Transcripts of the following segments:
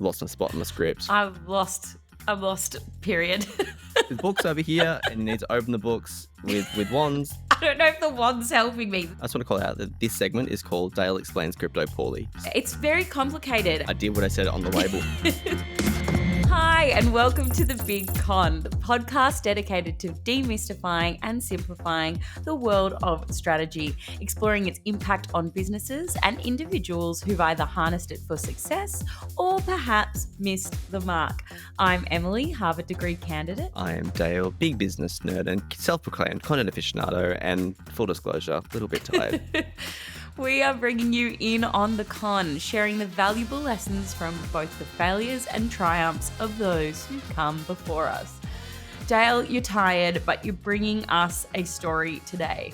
Lost my spot in my script. I'm lost, period. There's books over here, and you need to open the books with wands. I don't know if the wand's helping me. I just want to call out that this segment is called Dale Explains Crypto Poorly. It's very complicated. I did what I said on the label. Hi, and welcome to The Big Con, the podcast dedicated to demystifying and simplifying the world of strategy, exploring its impact on businesses and individuals who've either harnessed it for success or perhaps missed the mark. I'm Emily, Harvard degree candidate. I am Dale, big business nerd and self-proclaimed content aficionado, and full disclosure, a little bit tired. We are bringing you in on the con, sharing the valuable lessons from both the failures and triumphs of those who've come before us. Dale, you're tired, but you're bringing us a story today.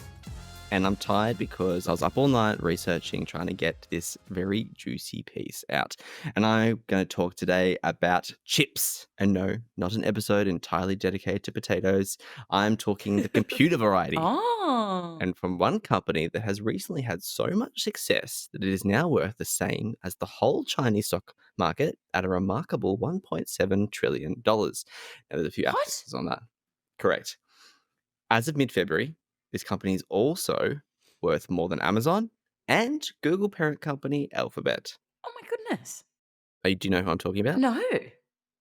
And I'm tired because I was up all night researching, trying to get this very juicy piece out. And I'm going to talk today about chips. And no, not an episode entirely dedicated to potatoes. I'm talking the computer variety. Oh. And from one company that has recently had so much success that it is now worth the same as the whole Chinese stock market at a remarkable $1.7 trillion. Now, there's a few asterisks on that. Correct. As of mid-February, this company is also worth more than Amazon and Google parent company Alphabet. Oh my goodness. Do you know who I'm talking about? No.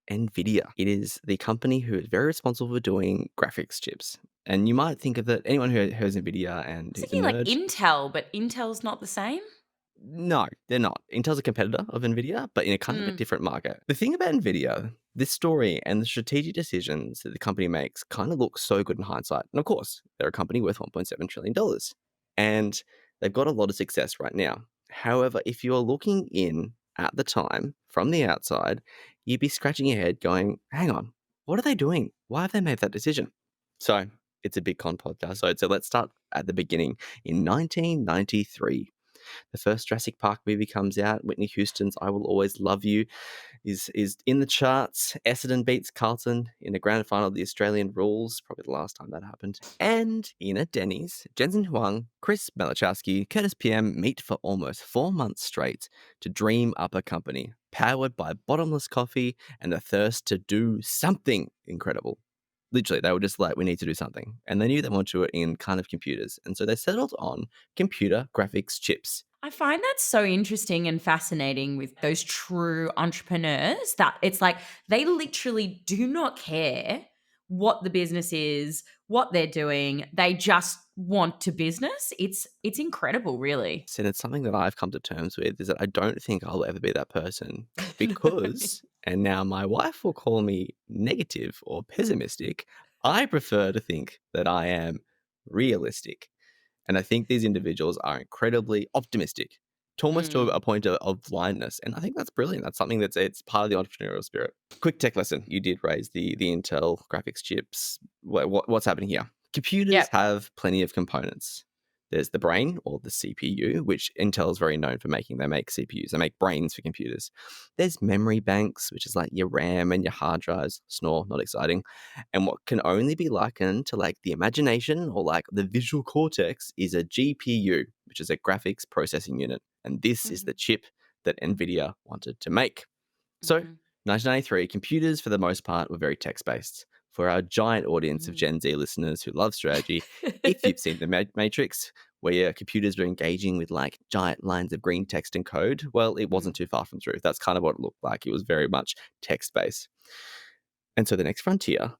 Nvidia. It is the company who is very responsible for doing graphics chips. And you might think of that, anyone who has Nvidia and I was is a thinking like nerd. Intel, but Intel's not the same? No, they're not. Intel's a competitor of Nvidia, but in a kind of a different market. The thing about Nvidia, this story and the strategic decisions that the company makes kind of look so good in hindsight. And of course, they're a company worth $1.7 trillion. And they've got a lot of success right now. However, if you're looking in at the time from the outside, you'd be scratching your head going, hang on, what are they doing? Why have they made that decision? So it's a big con podcast. So let's start at the beginning. In 1993, the first Jurassic Park movie comes out. Whitney Houston's I Will Always Love You is in the charts. Essendon beats Carlton in the grand final of the Australian Rules, probably the last time that happened. And in a Denny's, Jensen Huang, Chris Malachowski, Curtis PM meet for almost 4 months straight to dream up a company, powered by bottomless coffee and the thirst to do something incredible. Literally, they were just like, we need to do something. And they knew they wanted to do it in kind of computers. And so they settled on computer graphics chips. I find that so interesting and fascinating with those true entrepreneurs that it's like they literally do not care what the business is, what they're doing. They just want to business. It's incredible, really. And it's something that I've come to terms with is that I don't think I'll ever be that person because, and now my wife will call me negative or pessimistic, I prefer to think that I am realistic. And I think these individuals are incredibly optimistic, to almost to a point of blindness. And I think that's brilliant. That's something it's part of the entrepreneurial spirit. Quick tech lesson. You did raise the Intel graphics chips. What's happening here? Computers have plenty of components. There's the brain, or the CPU, which Intel is very known for making. They make CPUs. They make brains for computers. There's memory banks, which is like your RAM and your hard drives. Snore, not exciting. And what can only be likened to like the imagination or like the visual cortex is a GPU, which is a graphics processing unit. And this is the chip that Nvidia wanted to make. So 1993, computers for the most part were very text-based. For our giant audience of Gen Z listeners who love strategy, if you've seen The Matrix, where your computers were engaging with like giant lines of green text and code, well, it wasn't too far from truth. That's kind of what it looked like. It was very much text-based. And so the next frontier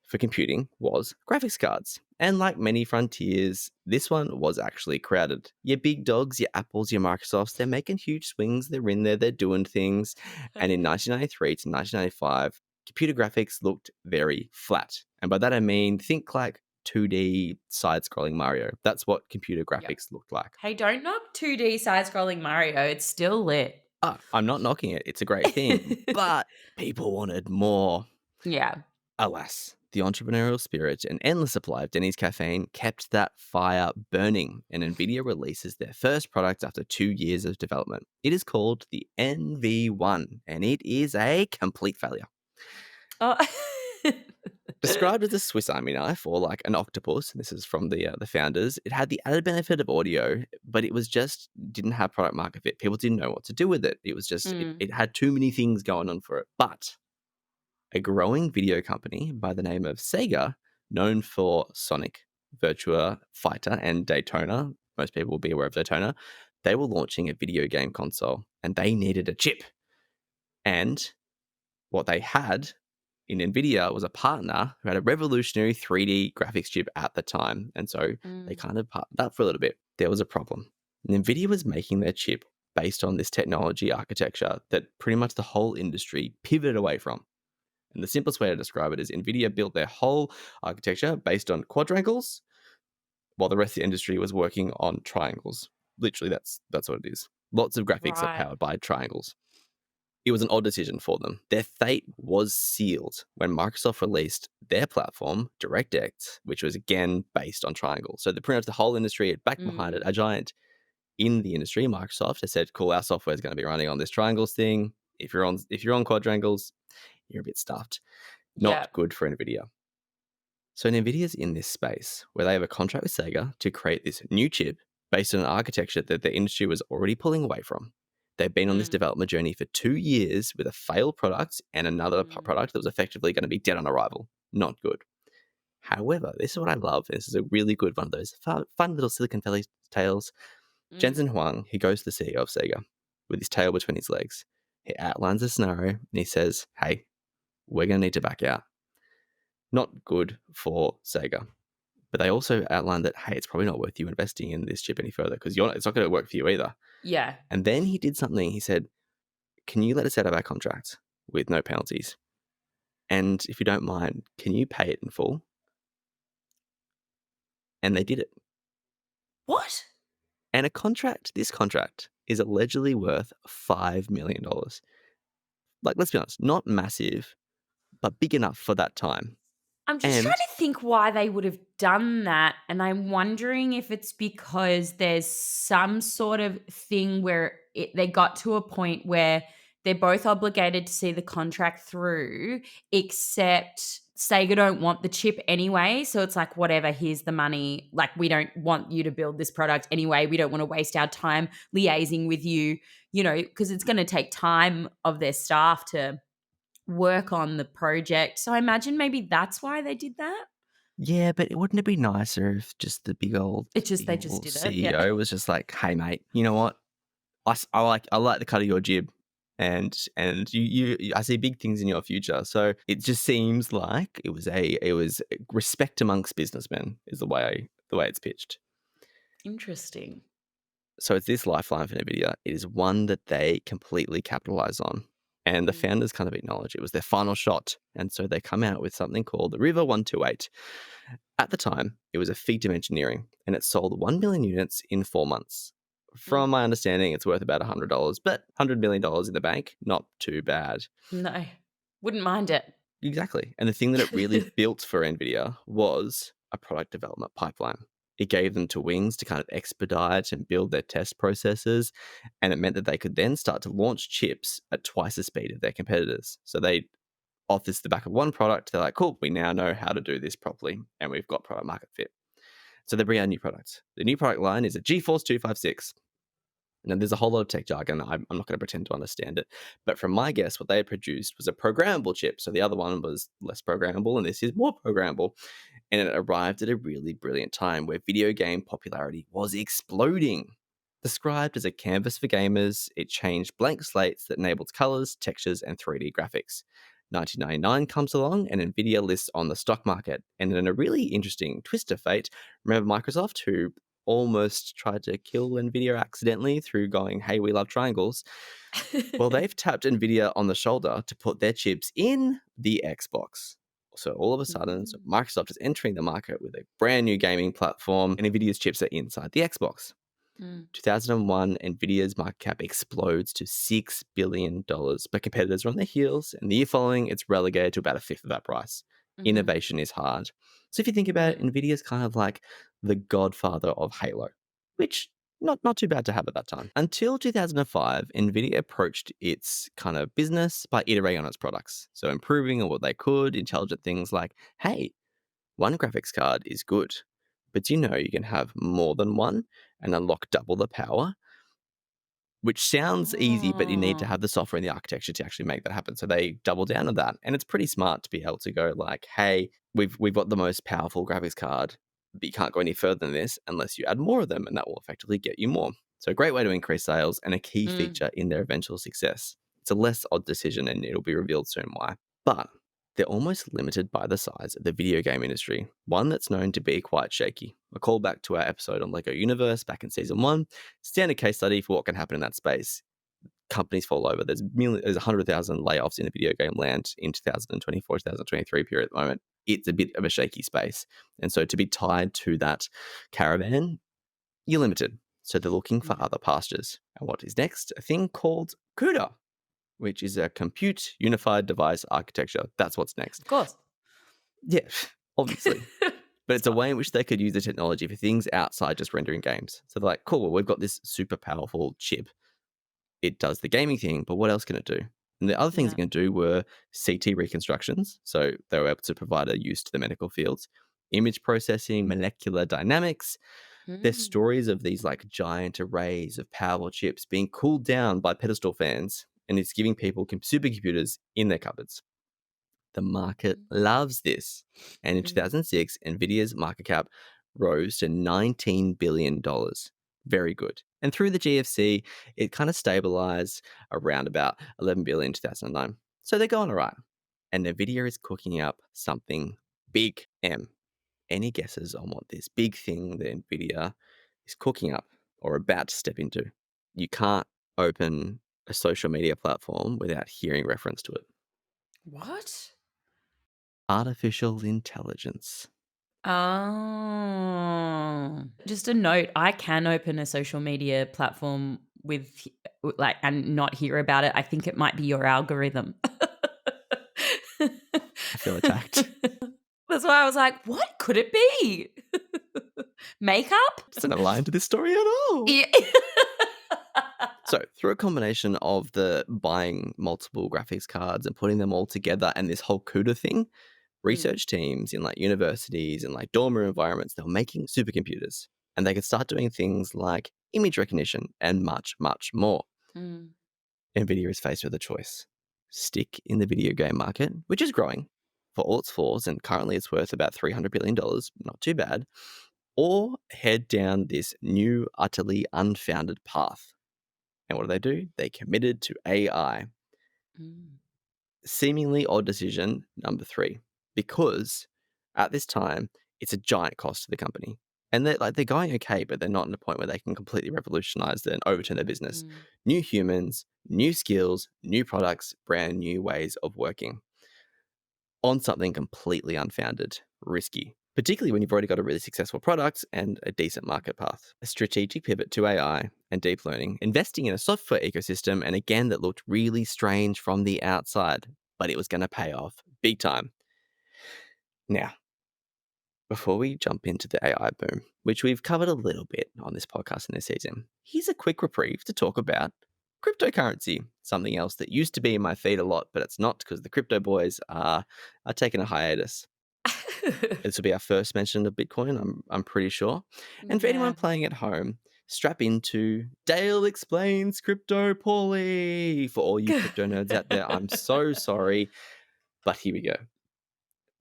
for computing was graphics cards. And like many frontiers, this one was actually crowded. Your big dogs, your Apples, your Microsofts, they're making huge swings. They're in there, they're doing things. And in 1993 to 1995, computer graphics looked very flat. And by that I mean, think like 2D side-scrolling Mario. That's what computer graphics looked like. Hey, don't knock 2D side-scrolling Mario. It's still lit. I'm not knocking it. It's a great thing. But people wanted more. Yeah. Alas, the entrepreneurial spirit and endless supply of Denny's caffeine kept that fire burning, and Nvidia releases their first product after 2 years of development. It is called the NV1, and it is a complete failure. Oh. Described as a Swiss Army knife or like an octopus, and this is from the founders, it had the added benefit of audio, but it was just didn't have product market fit. People didn't know what to do with it. It was just, Mm, it had too many things going on for it. But a growing video company by the name of Sega, known for Sonic, Virtua Fighter, and Daytona, most people will be aware of Daytona, they were launching a video game console and they needed a chip. And what they had in Nvidia was a partner who had a revolutionary 3D graphics chip at the time. And so they mm, kind of partnered up for a little bit. There was a problem. Nvidia was making their chip based on this technology architecture that pretty much the whole industry pivoted away from. And the simplest way to describe it is Nvidia built their whole architecture based on quadrangles, while the rest of the industry was working on triangles. Literally, that's what it is. Lots of graphics are right. powered by triangles. It was an odd decision for them. Their fate was sealed when Microsoft released their platform, DirectX, which was again based on triangles. So pretty much the whole industry had back behind it. Mm, A giant in the industry, Microsoft, has said, "Cool, our software is going to be running on this triangles thing. If you're on quadrangles, you're a bit stuffed." yeah. Not good for Nvidia. So Nvidia's in this space where they have a contract with Sega to create this new chip based on an architecture that the industry was already pulling away from. They've been on this Mm, development journey for 2 years with a failed product and another mm, product that was effectively going to be dead on arrival. Not good. However, this is what I love. This is a really good one of those fun little Silicon Valley tales. mm. Jensen Huang, he goes to the CEO of Sega with his tail between his legs. He outlines a scenario and he says, "Hey, we're going to need to back out." Not good for Sega. But they also outlined that, hey, it's probably not worth you investing in this chip any further because it's not going to work for you either. Yeah. And then he did something. He said, "Can you let us out of our contract with no penalties? And if you don't mind, can you pay it in full?" And they did it. What? And this contract is allegedly worth $5 million. Like, let's be honest, not massive, but big enough for that time. I'm just trying And to think why they would have done that. And I'm wondering if it's because there's some sort of thing where they got to a point where they're both obligated to see the contract through, except Sega don't want the chip anyway. So it's like, whatever, here's the money. Like, we don't want you to build this product anyway. We don't want to waste our time liaising with you, because it's going to take time of their staff to work on the project. So I imagine maybe that's why they did that. yeah, but wouldn't it be nicer if just the big old It's just they just evil did it. Yeah. CEO was just like, "Hey, mate, you know what? I like the cut of your jib, and I see big things in your future." So it just seems like it was respect amongst businessmen is the way it's pitched. Interesting. So it's this lifeline for Nvidia. It is one that they completely capitalize on. And the Mm. founders kind of acknowledge it was their final shot. And so they come out with something called the River 128. At the time, it was a feat of engineering and it sold 1 million units in 4 months. From Mm. my understanding, it's worth about $100, but $100 million in the bank, not too bad. No, wouldn't mind it. Exactly. And the thing that it really built for NVIDIA was a product development pipeline. It gave them two wings to kind of expedite and build their test processes. And it meant that they could then start to launch chips at twice the speed of their competitors. So they, off this the back of one product, they're like, cool, we now know how to do this properly. And we've got product market fit. So they bring out new products. The new product line is a GeForce 256. Now, there's a whole lot of tech jargon. I'm not going to pretend to understand it. But from my guess, what they had produced was a programmable chip. So the other one was less programmable, and this is more programmable. And it arrived at a really brilliant time where video game popularity was exploding. Described as a canvas for gamers, it changed blank slates that enabled colors, textures, and 3D graphics. 1999 comes along, and Nvidia lists on the stock market. And in a really interesting twist of fate, remember Microsoft, who almost tried to kill Nvidia accidentally through going, "Hey, we love triangles." Well, they've tapped Nvidia on the shoulder to put their chips in the Xbox. So all of a sudden, Mm. Microsoft is entering the market with a brand new gaming platform, and Nvidia's chips are inside the Xbox. Mm. 2001, Nvidia's market cap explodes to $6 billion, but competitors are on their heels, and the year following, it's relegated to about a fifth of that price. Mhm. Innovation is hard. So if you think about it, Mm. Nvidia's kind of like the godfather of Halo, which Not too bad to have at that time. Until 2005, Nvidia approached its kind of business by iterating on its products. So improving on what they could, intelligent things like, hey, one graphics card is good, but do you know you can have more than one and unlock double the power? Which sounds easy, but you need to Oh. have the software and the architecture to actually make that happen. So they double down on that. And it's pretty smart to be able to go like, hey, we've got the most powerful graphics card, but you can't go any further than this unless you add more of them, and that will effectively get you more. So a great way to increase sales and a key Mm. feature in their eventual success. It's a less odd decision and it'll be revealed soon why. But they're almost limited by the size of the video game industry, one that's known to be quite shaky. A callback to our episode on Lego Universe back in season 1, standard case study for what can happen in that space. Companies fall over. There's 100,000 layoffs in the video game land in 2024, 2023 period at the moment. It's a bit of a shaky space. And so to be tied to that caravan, you're limited. So they're looking for other pastures. And what is next? A thing called CUDA, which is a compute unified device architecture. That's what's next. Of course. Yeah, obviously. But it's a Stop. way in which they could use the technology for things outside just rendering games. So they're like, cool, well, we've got this super powerful chip. It does the gaming thing, but what else can it do? And the other things Yeah. it can do were CT reconstructions. So they were able to provide a use to the medical fields, image processing, molecular dynamics. There's Mm. stories of these like giant arrays of powerful chips being cooled down by pedestal fans, and it's giving people supercomputers in their cupboards. The market loves this. And in Mm. 2006, Nvidia's market cap rose to $19 billion. Very good. And through the GFC, it kind of stabilized around about 11 billion in 2009. So they're going all right. And Nvidia is cooking up something big M. Any guesses on what this big thing that Nvidia is cooking up or about to step into? You can't open a social media platform without hearing reference to it. What? Artificial intelligence. Oh. Just a note, I can open a social media platform with like and not hear about it. I think it might be your algorithm. I feel attacked. That's why I was like, what could it be? Makeup? Doesn't align to this story at all. Yeah. So, through a combination of the buying multiple graphics cards and putting them all together and this whole CUDA thing, research teams in like universities and like dorm room environments, they were making supercomputers. And they could start doing things like image recognition and much, much more. Mm. Nvidia is faced with a choice: stick in the video game market, which is growing for all its flaws, and currently it's worth about $300 billion, not too bad, or head down this new, utterly unfounded path. And what do? They committed to AI. Mm. Seemingly odd decision, number 3, because at this time, it's a giant cost to the company. And they're going okay, but they're not in a point where they can completely revolutionize and overturn their business. Mm. New humans, new skills, new products, brand new ways of working on something completely unfounded, risky, particularly when you've already got a really successful product and a decent market path. A strategic pivot to AI and deep learning, investing in a software ecosystem, and again, that looked really strange from the outside, but it was going to pay off big time. Now, before we jump into the AI boom, which we've covered a little bit on this podcast in this season, here's a quick reprieve to talk about cryptocurrency, something else that used to be in my feed a lot, but it's not because the crypto boys are taking a hiatus. This will be our first mention of Bitcoin, I'm pretty sure. And for anyone Yeah. playing at home, strap into Dale Explains Crypto Poorly. For all you crypto nerds out there, I'm so sorry, but here we go.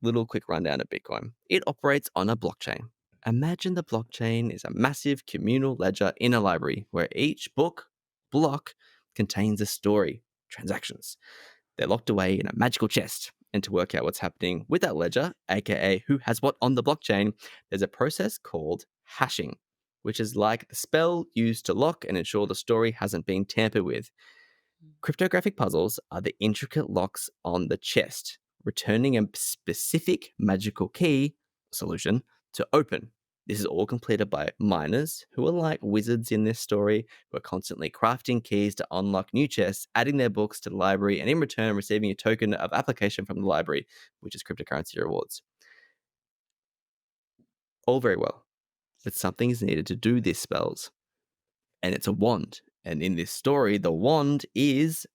Little quick rundown of Bitcoin. It operates on a blockchain. Imagine the blockchain is a massive communal ledger in a library where each block contains a story, transactions. They're locked away in a magical chest. And to work out what's happening with that ledger, aka who has what on the blockchain, there's a process called hashing, which is like the spell used to lock and ensure the story hasn't been tampered with. Cryptographic puzzles are the intricate locks on the chest, returning a specific magical key solution to open. This is all completed by miners who are like wizards in this story, who are constantly crafting keys to unlock new chests, adding their books to the library, and in return receiving a token of application from the library, which is cryptocurrency rewards. All very well, but something is needed to do these spells. and it's a wand. And in this story, the wand is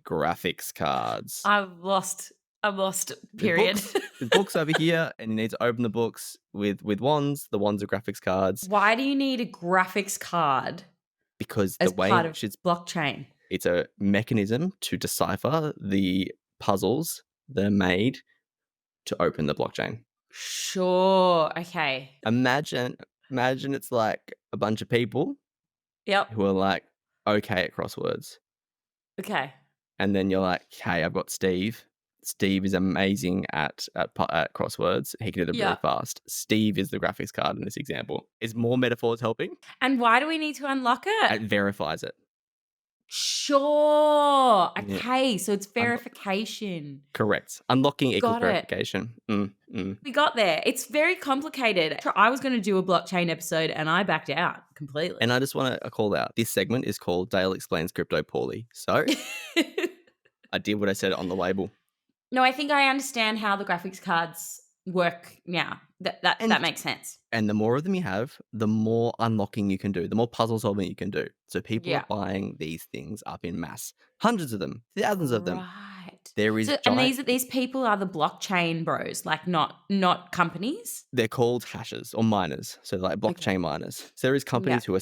graphics cards. I'm lost. There's Period. books. There's books over here, and you need to open the books with wands. The wands are graphics cards Why do you need a graphics card because the as way in part of which blockchain? it's a mechanism to decipher the puzzles that are made to open the blockchain. Sure. Okay. Imagine it's like a bunch of people Yep. who are like okay at crosswords. Okay. And then you're like, hey, I've got Steve. Steve is amazing at crosswords. He can do them really Yeah. fast. Steve is the graphics card in this example. Is more metaphors helping? And why do we need to unlock it? It verifies it. Sure. Yeah. Okay. So it's verification. Correct. Unlocking equals Got it. verification. We got there. It's very complicated. I was going to do a blockchain episode and I backed out completely. And I just want to call out, this segment is called Dale Explains Crypto Poorly. So I did what I said on the label. No, I think I understand how the graphics cards work now. That makes sense. And the more of them you have, the more unlocking you can do, the more puzzle solving you can do. So people are buying these things up in mass. Hundreds of them, thousands of them. Right. There is and these people are the blockchain bros, like not companies. They're called hashers or miners. So like blockchain miners. So there is companies who are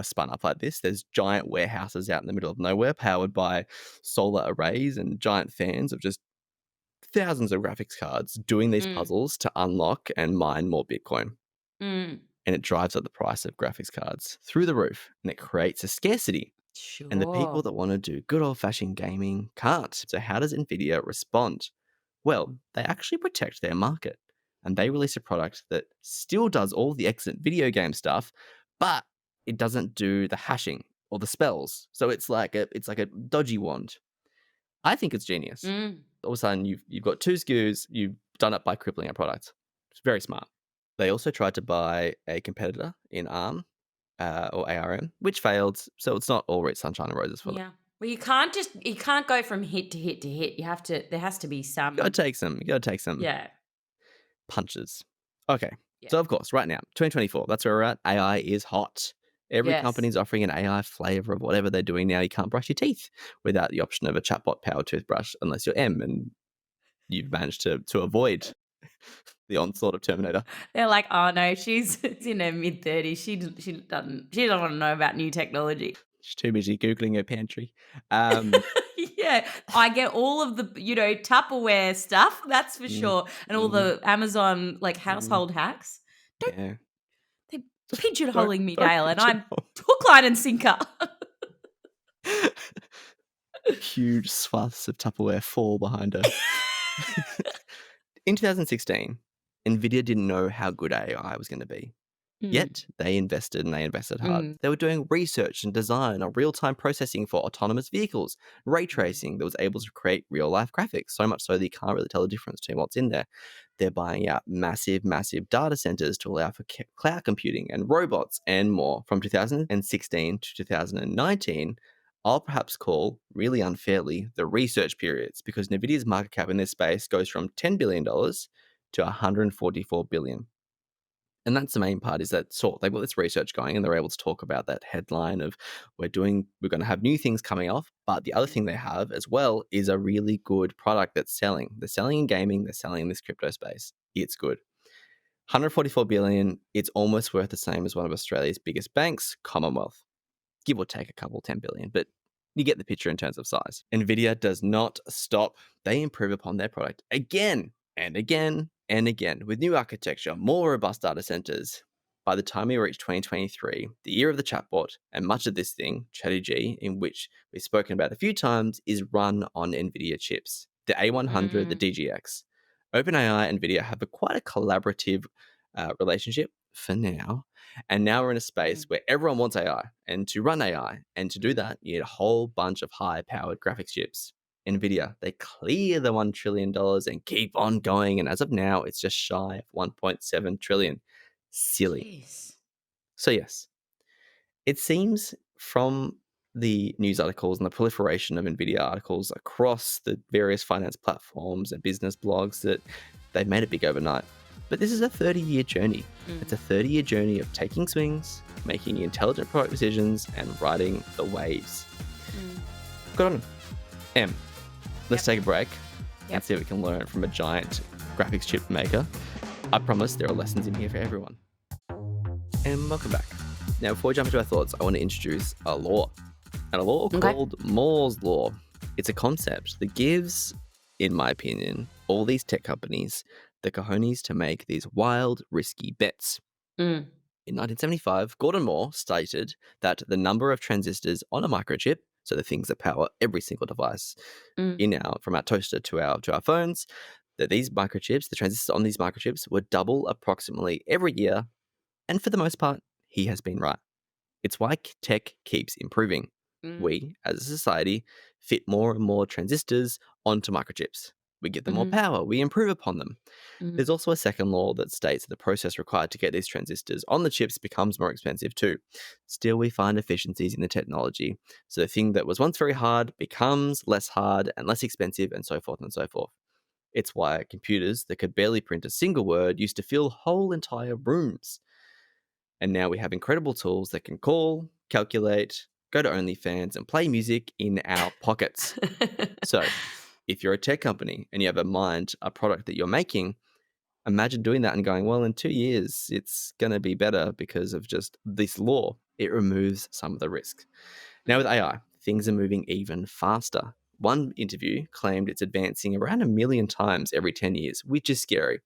spun up like this. There's giant warehouses out in the middle of nowhere powered by solar arrays and giant fans of just thousands of graphics cards doing these puzzles to unlock and mine more Bitcoin. And it drives up the price of graphics cards through the roof, and it creates a scarcity. Sure. And the people that want to do good old-fashioned gaming can't. So how does Nvidia respond? Well, they actually protect their market, and they release a product that still does all the excellent video game stuff, but it doesn't do the hashing or the spells. So it's like a dodgy wand. I think it's genius. All of a sudden, you've got two SKUs, you've done it by crippling a product. It's very smart. They also tried to buy a competitor in ARM or ARM, which failed. So it's not all sunshine and roses for them. Yeah. Well, you can't go from hit to hit to hit. There has to be some. You gotta take some. Yeah. Punches. Okay. Yeah. So of course, right now, 2024, that's where we're at. AI is hot. Every company's offering an AI flavor of whatever they're doing now. You can't brush your teeth without the option of a chatbot powered toothbrush unless you're M and you've managed to avoid the onslaught of Terminator. They're like, oh no, she's in her mid-30s. She doesn't want to know about new technology. She's too busy Googling her pantry. Yeah, I get all of the, Tupperware stuff, that's for sure. And all the Amazon household hacks. They're pigeonholing me, Dale, and I'm hook, line and sinker. Huge swaths of Tupperware fall behind her. In 2016, Nvidia didn't know how good AI was going to be. Yet they invested hard. They were doing research and design on real-time processing for autonomous vehicles, ray tracing that was able to create real-life graphics, so much so that you can't really tell the difference between what's in there. They're buying out massive data centers to allow for cloud computing and robots and more. From 2016 to 2019, I'll perhaps call, really unfairly, the research periods, because Nvidia's market cap in this space goes from $10 billion to $144 billion. And that's the main part, is that they've got this research going and they're able to talk about that headline of we're going to have new things coming off. But the other thing they have as well is a really good product that's selling. They're selling in gaming. They're selling in this crypto space. It's good. 144 billion. It's almost worth the same as one of Australia's biggest banks, Commonwealth. Give or take a couple, 10 billion, but you get the picture in terms of size. Nvidia does not stop. They improve upon their product again and again and again with new architecture, more robust data centers. By the time we reach 2023, the year of the chatbot, and much of this thing, ChatGPT, in which we've spoken about a few times, is run on Nvidia chips. The A100, the DGX. OpenAI and Nvidia have quite a collaborative relationship for now. And now we're in a space where everyone wants AI. And to run AI, and to do that, you need a whole bunch of high-powered graphics chips. Nvidia, they clear the $1 trillion and keep on going. And as of now, it's just shy of 1.7 trillion. Silly. Jeez. So yes, it seems from the news articles and the proliferation of Nvidia articles across the various finance platforms and business blogs that they've made it big overnight. But this is a 30-year journey. It's a Mm. 30-year journey of taking swings, making intelligent product decisions, and riding the waves. Mm. Good on him. Em, let's Yep. take a break and Yep. see if we can learn from a giant graphics chip maker. I promise there are lessons in here for everyone. And welcome back. Now, before we jump into our thoughts, I want to introduce a law. And a law Okay. called Moore's Law. It's a concept that gives, in my opinion, all these tech companies the cojones to make these wild, risky bets. Mm. In 1975, Gordon Moore stated that the number of transistors on a microchip, so the things that power every single device Mm. from our toaster to our phones, that these microchips, the transistors on these microchips, would double approximately every year. And for the most part, he has been right. It's why tech keeps improving. Mm. We, as a society, fit more and more transistors onto microchips. We give them more Mhm. power, we improve upon them. Mhm. There's also a second law that states that the process required to get these transistors on the chips becomes more expensive too. Still, we find efficiencies in the technology. So the thing that was once very hard becomes less hard and less expensive, and so forth and so forth. It's why computers that could barely print a single word used to fill whole entire rooms. And now we have incredible tools that can call, calculate, go to OnlyFans, and play music in our pockets. So, if you're a tech company and you have a product that you're making, imagine doing that and going, well, in 2 years, it's going to be better because of just this law. It removes some of the risk. Now, with AI, things are moving even faster. One interview claimed it's advancing around 1 million times every 10 years, which is scary.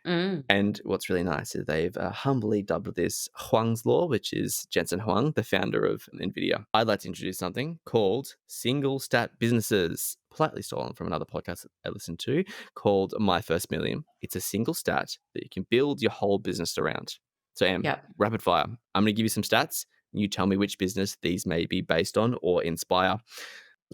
Mm. And what's really nice is they've humbly dubbed this Huang's Law, which is Jensen Huang, the founder of Nvidia. I'd like to introduce something called single stat businesses, politely stolen from another podcast that I listened to called My First Million. It's a single stat that you can build your whole business around. So, Em, Yep. rapid fire. I'm going to give you some stats. You tell me which business these may be based on or inspire.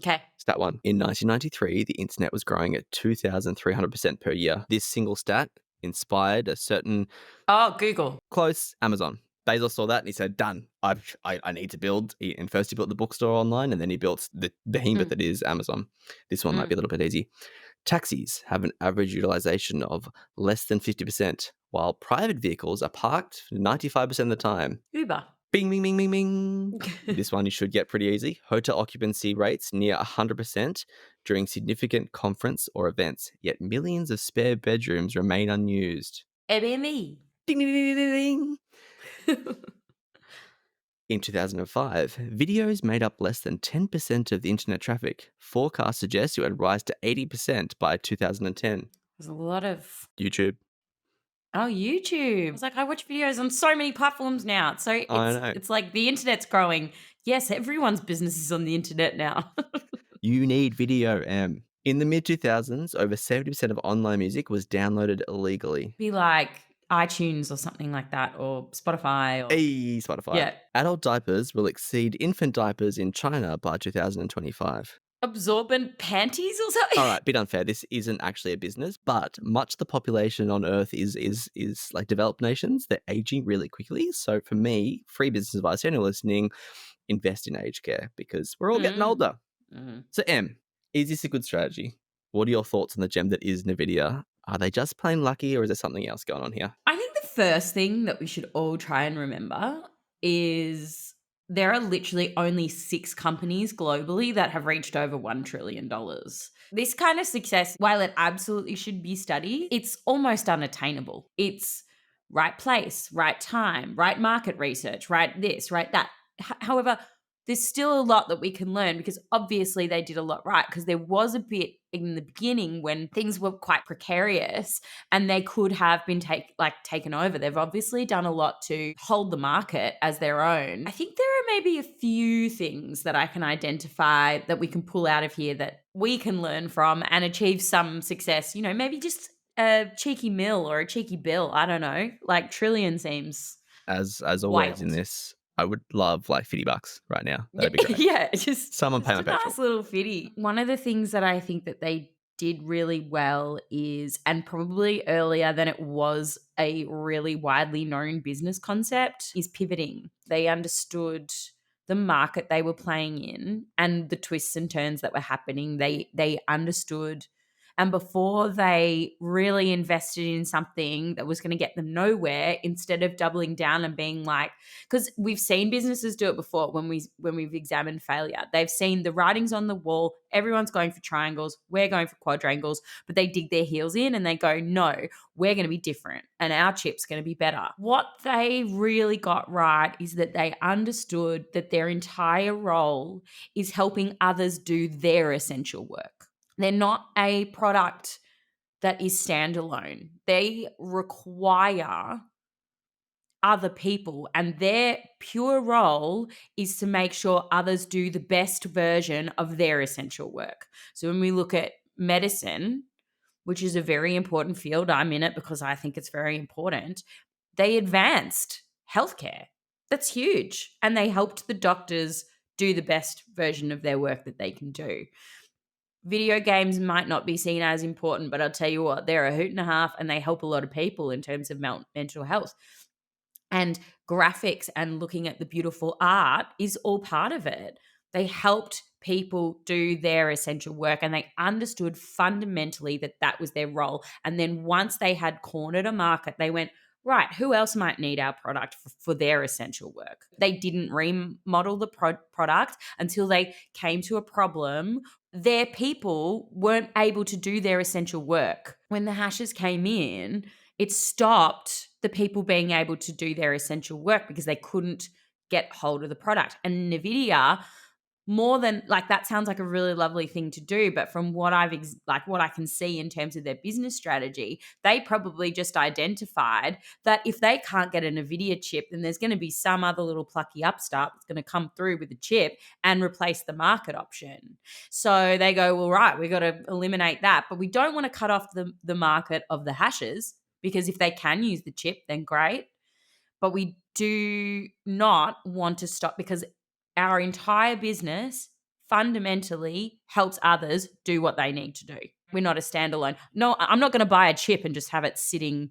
Okay. Stat one. In 1993, the internet was growing at 2,300% per year. This single stat inspired a certain Oh, Google. close Amazon. Bezos saw that and he said, done. I need to build. And first he built the bookstore online and then he built the behemoth Mm. that is Amazon. This one might be a Mm. little bit easy. Taxis have an average utilization of less than 50%, while private vehicles are parked 95% of the time. Uber. Bing, bing, bing, bing, bing. This one you should get pretty easy. Hotel occupancy rates near 100% during significant conference or events, yet millions of spare bedrooms remain unused. Airbnb. Ding, ding, ding, ding, ding. In 2005, videos made up less than 10% of the internet traffic. Forecasts suggest it would rise to 80% by 2010. There's a lot of YouTube. YouTube. It's like I watch videos on so many platforms now. So I know. it's like the internet's growing. Yes, everyone's business is on the internet now. You need video, M. In the mid 2000s, over 70% of online music was downloaded illegally. Be like iTunes or something like that, or Spotify, or Hey, Spotify. yeah, Adult diapers will exceed infant diapers in China by 2025. absorbent panties or something. All right, bit unfair. This isn't actually a business, but much of the population on Earth is like developed nations. They're aging really quickly. So for me, free business advice, anyone listening, invest in aged care because we're all getting Mm. older. Mm. So M, is this a good strategy? What are your thoughts on the gem that is Nvidia? Are they just plain lucky, or is there something else going on here? I think the first thing that we should all try and remember is there are literally only 6 companies globally that have reached over $1 trillion. This kind of success, while it absolutely should be studied, it's almost unattainable. It's right place, right time, right market research, right this, right that. However, there's still a lot that we can learn because obviously they did a lot right because there was a bit in the beginning when things were quite precarious and they could have been taken over. They've obviously done a lot to hold the market as their own. I think there are maybe a few things that I can identify that we can pull out of here that we can learn from and achieve some success. You know, maybe just a cheeky mill or a cheeky bill. I don't know. Like Trillion seems As always in wild. this, I would love like $50 right now. That'd be great. Yeah, just Someone pay just my a petrol. nice little fitty. One of the things that I think that they did really well is, and probably earlier than it was a really widely known business concept, is pivoting. They understood the market they were playing in and the twists and turns that were happening. They understood And before they really invested in something that was going to get them nowhere, instead of doubling down and being like, because we've seen businesses do it before when we've examined failure. They've seen the writings on the wall, everyone's going for triangles, we're going for quadrangles, but they dig their heels in and they go, no, we're going to be different and our chip's going to be better. What they really got right is that they understood that their entire role is helping others do their essential work. They're not a product that is standalone. They require other people, and their pure role is to make sure others do the best version of their essential work. So when we look at medicine, which is a very important field, I'm in it because I think it's very important, they advanced healthcare. That's huge. And they helped the doctors do the best version of their work that they can do. Video games might not be seen as important, but I'll tell you what, they're a hoot and a half and they help a lot of people in terms of mental health. And graphics and looking at the beautiful art is all part of it. They helped people do their essential work and they understood fundamentally that that was their role. And then once they had cornered a market, they went, right, who else might need our product for their essential work? They didn't remodel the product until they came to a problem. Their people weren't able to do their essential work. When the hashes came in, it stopped the people being able to do their essential work because they couldn't get hold of the product. And Nvidia, more than like, that sounds like a really lovely thing to do, but from what what I can see in terms of their business strategy, they probably just identified that if they can't get an Nvidia chip, then there's going to be some other little plucky upstart that's going to come through with a chip and replace the market option. So they go, well, right, we've got to eliminate that, but we don't want to cut off the market of the hashes, because if they can use the chip, then great. But we do not want to stop, because our entire business fundamentally helps others do what they need to do. We're not a standalone. No, I'm not going to buy a chip and just have it sitting.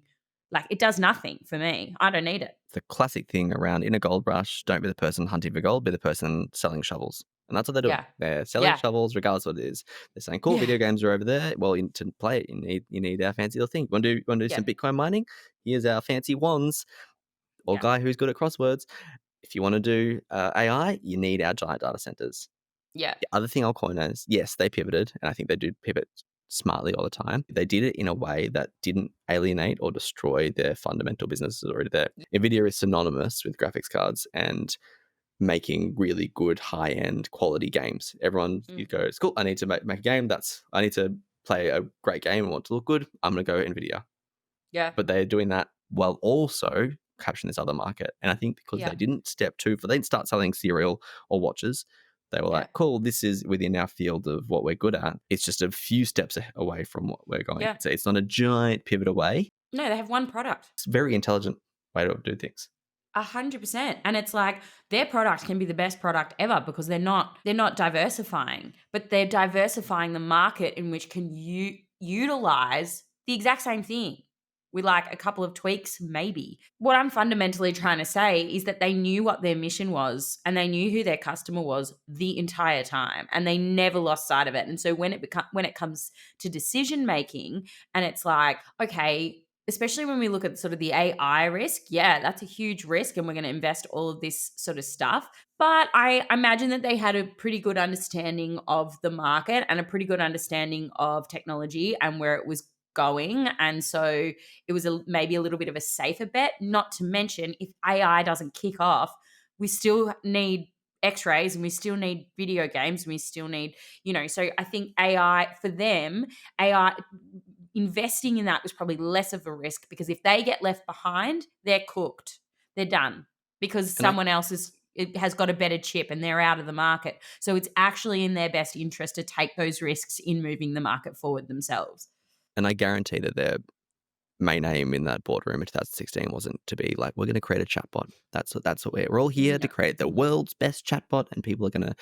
Like, it does nothing for me. I don't need it. The classic thing around in a gold rush, don't be the person hunting for gold, be the person selling shovels. And that's what they're doing. Yeah. They're selling Yeah. shovels regardless of what it is. They're saying, cool, Yeah. video games are over there. Well, to play it, you need our fancy little thing. Want to do Yeah. some Bitcoin mining? Here's our fancy wands. Or Yeah. guy who's good at crosswords. If you want to do AI, you need our giant data centers. Yeah. The other thing I'll coin is, yes, they pivoted, and I think they do pivot smartly all the time. They did it in a way that didn't alienate or destroy their fundamental businesses already there. Nvidia is synonymous with graphics cards and making really good high-end quality games. Everyone goes, cool, I need to make a game. I need to play a great game and want to look good. I'm going to go Nvidia. Yeah. But they're doing that while also capturing this other market. And I think because they didn't they didn't start selling cereal or watches. They were like, cool, this is within our field of what we're good at. It's just a few steps away from what we're going. Yeah. So it's not a giant pivot away. No, they have one product. It's a very intelligent way to do things. 100%. And it's like, their product can be the best product ever because they're not diversifying, but they're diversifying the market in which can utilize the exact same thing with like a couple of tweaks, maybe. What I'm fundamentally trying to say is that they knew what their mission was and they knew who their customer was the entire time, and they never lost sight of it. And so when it comes to decision making, and it's like, okay, especially when we look at sort of the AI risk, yeah, that's a huge risk and we're going to invest all of this sort of stuff. But I imagine that they had a pretty good understanding of the market and a pretty good understanding of technology and where it was going. And so it was maybe a little bit of a safer bet, not to mention if AI doesn't kick off, we still need x-rays and we still need video games and we still need, so I think AI for them, AI investing in that was probably less of a risk, because if they get left behind, they're cooked. They're done because someone else has got a better chip and they're out of the market. So it's actually in their best interest to take those risks in moving the market forward themselves. And I guarantee that their main aim in that boardroom in 2016 wasn't to be like, we're going to create a chatbot. That's what we're all here to create the world's best chatbot and people are going to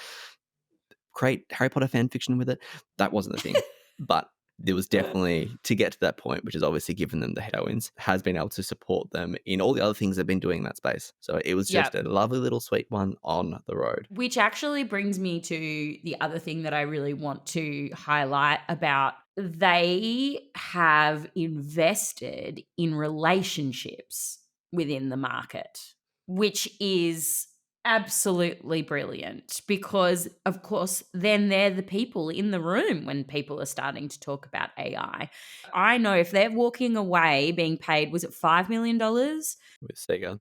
create Harry Potter fan fiction with it. That wasn't the thing. But there was definitely, to get to that point, which has obviously given them the headwinds, has been able to support them in all the other things they've been doing in that space. So it was just a lovely little sweet one on the road. Which actually brings me to the other thing that I really want to highlight about They have invested in relationships within the market, which is absolutely brilliant because, of course, then they're the people in the room when people are starting to talk about AI. I know if they're walking away being paid, was it $5 million? with Sega.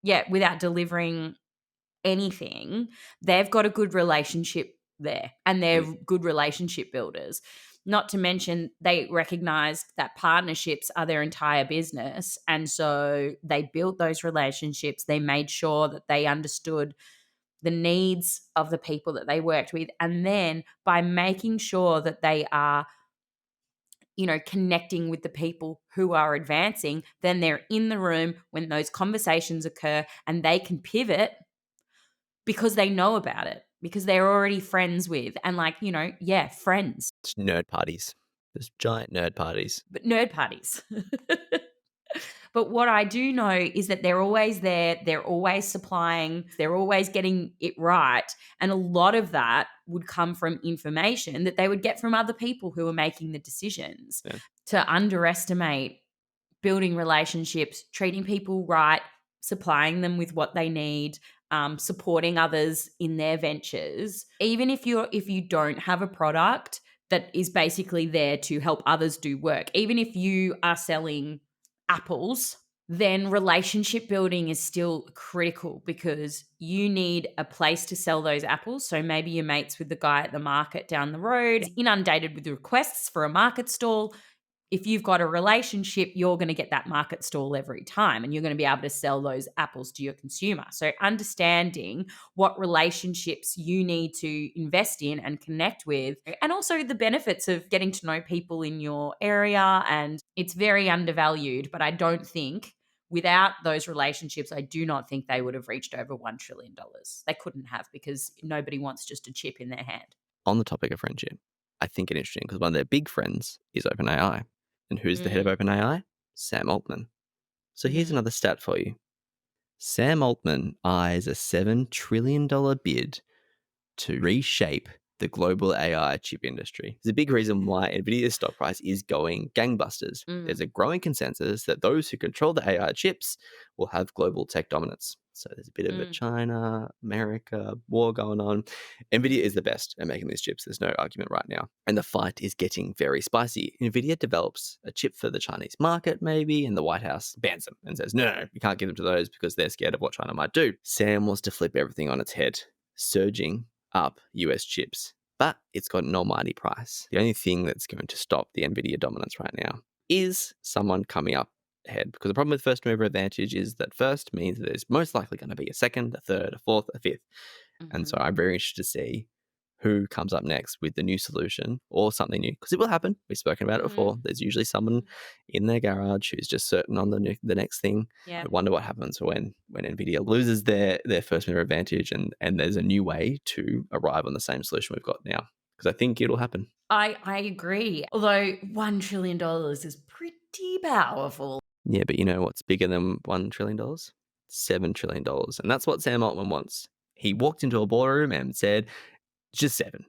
Yeah, without delivering anything, they've got a good relationship there and they're Mm. good relationship builders. Not to mention, they recognized that partnerships are their entire business. And so they built those relationships. They made sure that they understood the needs of the people that they worked with. And then by making sure that they are, connecting with the people who are advancing, then they're in the room when those conversations occur and they can pivot because they know about it, because they're already friends with and yeah, friends, It's nerd parties. There's giant nerd parties. but nerd parties. But what I do know is that they're always there, they're always supplying, they're always getting it right. And a lot of that would come from information that they would get from other people who are making the decisions. Yeah. To underestimate building relationships, treating people right, supplying them with what they need, supporting others in their ventures. Even if you don't have a product that is basically there to help others do work, even if you are selling apples, then relationship building is still critical because you need a place to sell those apples. So maybe your mates with the guy at the market down the road, is inundated with requests for a market stall. If you've got a relationship, you're going to get that market stall every time and you're going to be able to sell those apples to your consumer. So, understanding what relationships you need to invest in and connect with, and also the benefits of getting to know people in your area. And it's very undervalued, but I don't think without those relationships, I do not think they would have reached over $1 trillion. They couldn't have because nobody wants just a chip in their hand. On the topic of friendship, I think it interesting because one of their big friends is OpenAI. And who's the head of Mm, OpenAI? Sam Altman. So here's mm, another stat for you. Sam Altman eyes a $7 trillion bid to reshape the global AI chip industry. There's a big reason why Nvidia's stock price is going gangbusters. mm, There's a growing consensus that those who control the AI chips will have global tech dominance. So there's a bit of a mm. China, America war going on. Nvidia is the best at making these chips. There's no argument right now. And the fight is getting very spicy. Nvidia develops a chip for the Chinese market, maybe, and the White House bans them and says, no, you can't give them to those because they're scared of what China might do. Sam wants to flip everything on its head, surging up US chips, but it's got an almighty price. The only thing that's going to stop the Nvidia dominance right now is someone coming up ahead, because the problem with first mover advantage is that first means that there's most likely going to be a second, a third, a fourth, a fifth. And so Mhm. I'm very interested to see who comes up next with the new solution or something new, because it will happen. We've spoken about it before. Mhm. There's usually someone in their garage who's just certain on the next thing. I Yeah. wonder what happens when Nvidia loses their first mover advantage and there's a new way to arrive on the same solution we've got now, because I think it'll happen. I agree. Although $1 trillion is pretty powerful. Yeah, but you know what's bigger than $1 trillion? $7 trillion, and that's what Sam Altman wants. He walked into a boardroom and said, "Just seven,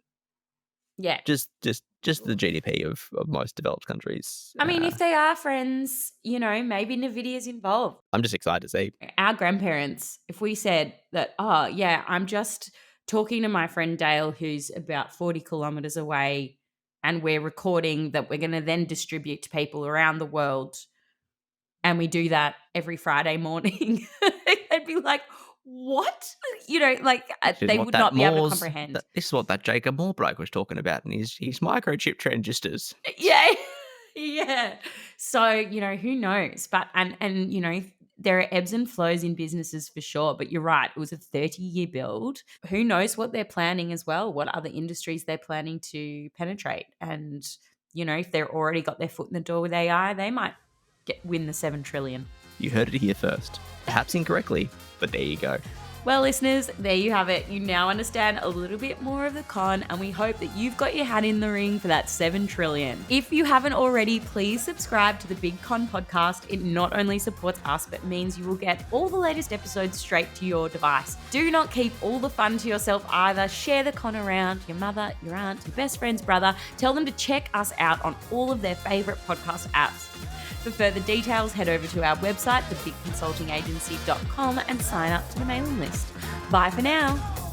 Yeah. just the GDP of most developed countries." I mean, if they are friends, maybe Nvidia's involved. I'm just excited to see. Our grandparents, if we said that, oh, yeah, I'm just talking to my friend Dale, who's about 40 kilometers away, and we're recording that we're going to then distribute to people around the world. And we do that every Friday morning. They'd be like, what? They would not be able to comprehend. This is what that Jacob Moore bloke was talking about in his microchip transistors. Yeah. Yeah. So, who knows? But there are ebbs and flows in businesses for sure. But you're right, it was a 30-year build. Who knows what they're planning as well, what other industries they're planning to penetrate. And, if they're already got their foot in the door with AI, they might win the 7 trillion. You heard it here first. Perhaps incorrectly, but there you go. Well, listeners, there you have it. You now understand a little bit more of the con, and we hope that you've got your hat in the ring for that 7 trillion. If you haven't already, please subscribe to the Big Con podcast. It not only supports us, but means you will get all the latest episodes straight to your device. Do not keep all the fun to yourself either. Share the con around your mother, your aunt, your best friend's brother. Tell them to check us out on all of their favorite podcast apps. For further details, head over to our website, thebigconsultingagency.com, and sign up to the mailing list. Bye for now.